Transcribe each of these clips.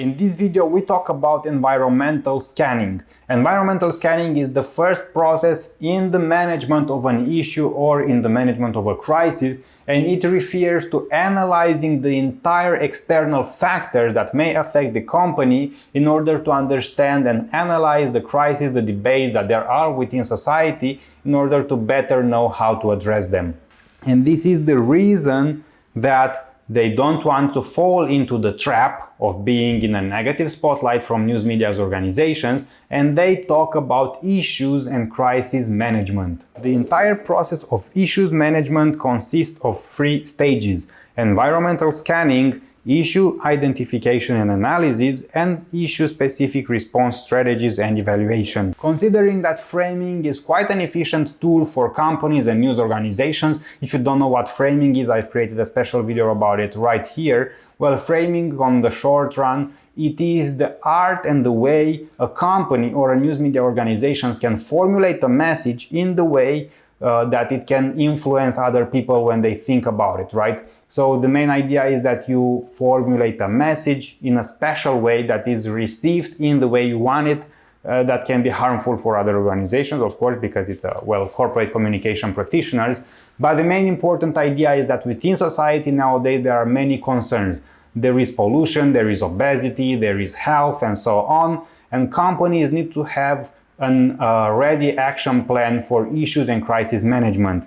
In this video we talk about environmental scanning. Environmental scanning is the first process in the management of an issue or in the management of a crisis, and it refers to analyzing the entire external factors that may affect the company in order to understand and analyze the crisis, the debates that there are within society, in order to better know how to address them. And this is the reason that they don't want to fall into the trap of being in a negative spotlight from news media organizations, and they talk about issues and crisis management. The entire process of issues management consists of 3 stages: environmental scanning, issue identification and analysis, and issue-specific response strategies and evaluation. Considering that framing is quite an efficient tool for companies and news organizations, if you don't know what framing is, I've created a special video about it right here. Well, framing on the short run, it is the art and the way a company or a news media organization can formulate a message in the way that it can influence other people when they think about it, right? So the main idea is that you formulate a message in a special way that is received in the way you want it, that can be harmful for other organizations, of course, because it's corporate communication practitioners. But the main important idea is that within society nowadays there are many concerns. There is pollution, there is obesity, there is health, and so on, and companies need to have a ready action plan for issues and crisis management.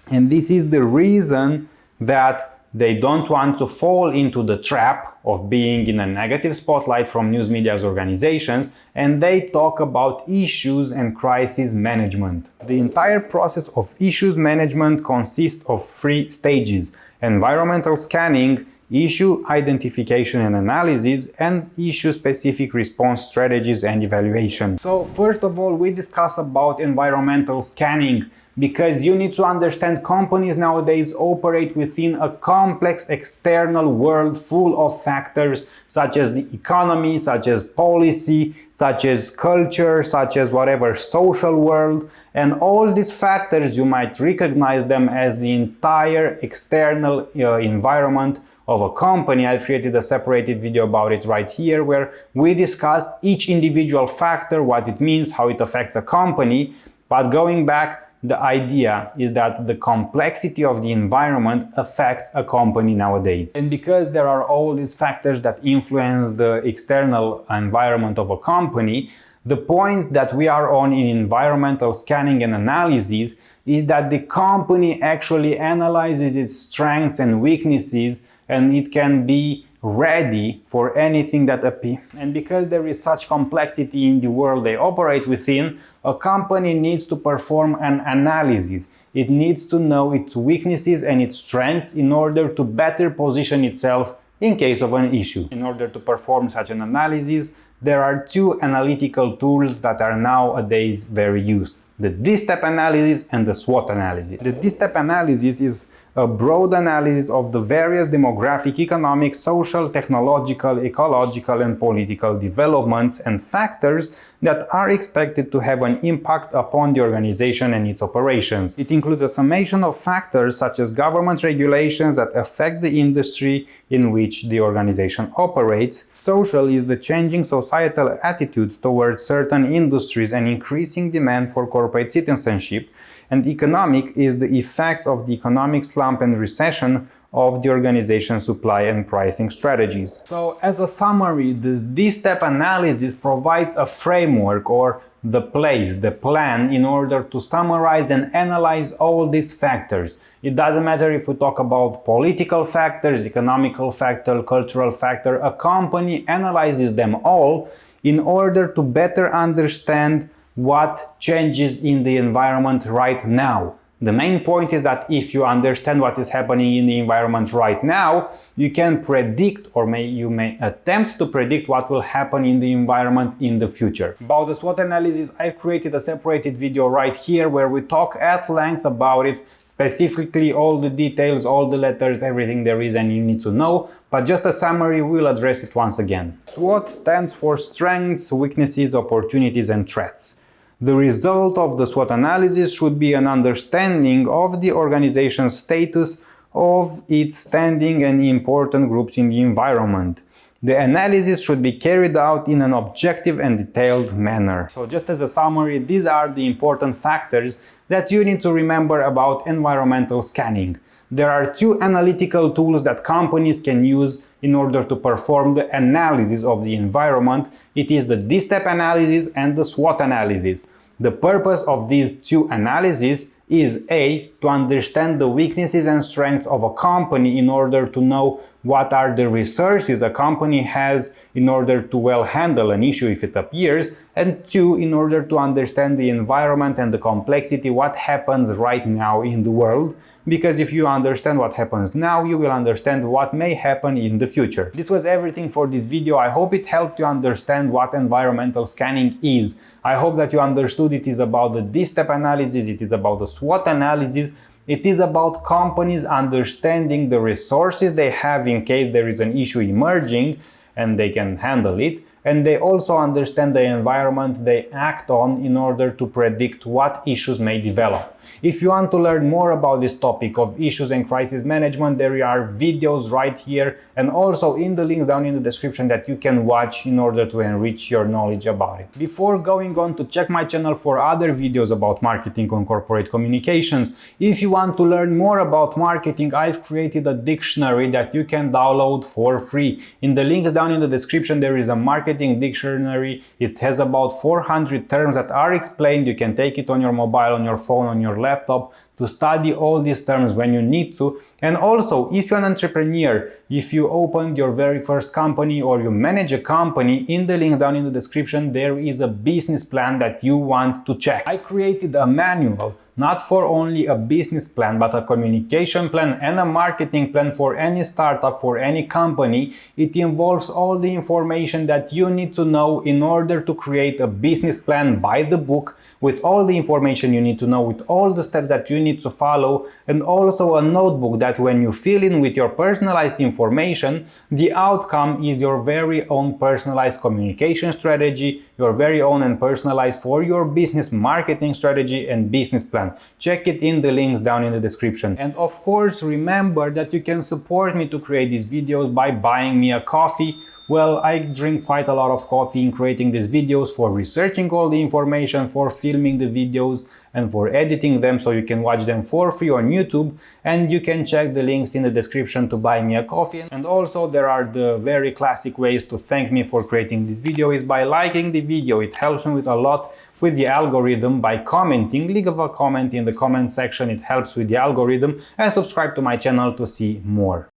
And this is the reason that they don't want to fall into the trap of being in a negative spotlight from news media organizations, and they talk about issues and crisis management. The entire process of issues management consists of 3 stages: environmental scanning, issue identification and analysis, and issue-specific response strategies and evaluation. So first of all, we discuss about environmental scanning, because you need to understand companies nowadays operate within a complex external world full of factors such as the economy, such as policy, such as culture, such as whatever social world, and all these factors you might recognize them as the entire external environment of a company. I've created a separated video about it right here where we discussed each individual factor, what it means, how it affects a company. But going back, the idea is that the complexity of the environment affects a company nowadays. And because there are all these factors that influence the external environment of a company, the point that we are on in environmental scanning and analysis is that the company actually analyzes its strengths and weaknesses, and it can be ready for anything that appears. And because there is such complexity in the world they operate within, a company needs to perform an analysis. It needs to know its weaknesses and its strengths in order to better position itself in case of an issue. In order to perform such an analysis, there are 2 analytical tools that are nowadays very used: the DESTEP analysis and the SWOT analysis. The DESTEP analysis is a broad analysis of the various demographic, economic, social, technological, ecological, and political developments and factors that are expected to have an impact upon the organization and its operations. It includes a summation of factors such as government regulations that affect the industry in which the organization operates. Social is the changing societal attitudes towards certain industries and increasing demand for corporate citizenship. And economic is the effects of the economic slump and recession of the organization's supply and pricing strategies. So as a summary, this DESTEP analysis provides a framework or the plan in order to summarize and analyze all these factors. It doesn't matter if we talk about political factors, economical factor, cultural factor, a company analyzes them all in order to better understand what changes in the environment right now. The main point is that if you understand what is happening in the environment right now, you can predict, or you may attempt to predict what will happen in the environment in the future. About the SWOT analysis, I've created a separated video right here where we talk at length about it, specifically all the details, all the letters, everything there is and you need to know, but just a summary, we'll address it once again. SWOT stands for strengths, weaknesses, opportunities, and threats. The result of the SWOT analysis should be an understanding of the organization's status, of its standing and important groups in the environment. The analysis should be carried out in an objective and detailed manner. So just as a summary, these are the important factors that you need to remember about environmental scanning. There are two analytical tools that companies can use in order to perform the analysis of the environment. It is the DESTEP analysis and the SWOT analysis. The purpose of these two analyses is A, to understand the weaknesses and strengths of a company in order to know what are the resources a company has in order to well handle an issue if it appears, and two, in order to understand the environment and the complexity, what happens right now in the world. Because if you understand what happens now, you will understand what may happen in the future. This was everything for this video. I hope it helped you understand what environmental scanning is. I hope that you understood it is about the DESTEP analysis, it is about the SWOT analysis, it is about companies understanding the resources they have in case there is an issue emerging and they can handle it. And they also understand the environment they act on in order to predict what issues may develop. If you want to learn more about this topic of issues and crisis management, there are videos right here and also in the links down in the description that you can watch in order to enrich your knowledge about it. Before going on, to check my channel for other videos about marketing and corporate communications. If you want to learn more about marketing, I've created a dictionary that you can download for free. In the links down in the description there is a marketing dictionary. It has about 400 terms that are explained. You can take it on your mobile, on your phone, on your laptop to study all these terms when you need to. And also, if you're an entrepreneur, if you opened your very first company or you manage a company, in the link down in the description there is a business plan that you want to check. I created a manual not for only a business plan, but a communication plan and a marketing plan for any startup, for any company. It involves all the information that you need to know in order to create a business plan by the book, with all the information you need to know, with all the steps that you need to follow, and also a notebook that when you fill in with your personalized information, the outcome is your very own personalized communication strategy, your very own and personalized for your business marketing strategy and business plan. Check it in the links down in the description. And of course, remember that you can support me to create these videos by buying me a coffee. Well, I drink quite a lot of coffee in creating these videos, for researching all the information, for filming the videos, and for editing them so you can watch them for free on YouTube. And you can check the links in the description to buy me a coffee. And also there are the very classic ways to thank me for creating this video is by liking the video. It helps me with a lot with the algorithm. By commenting, leave a comment in the comment section, it helps with the algorithm, and subscribe to my channel to see more.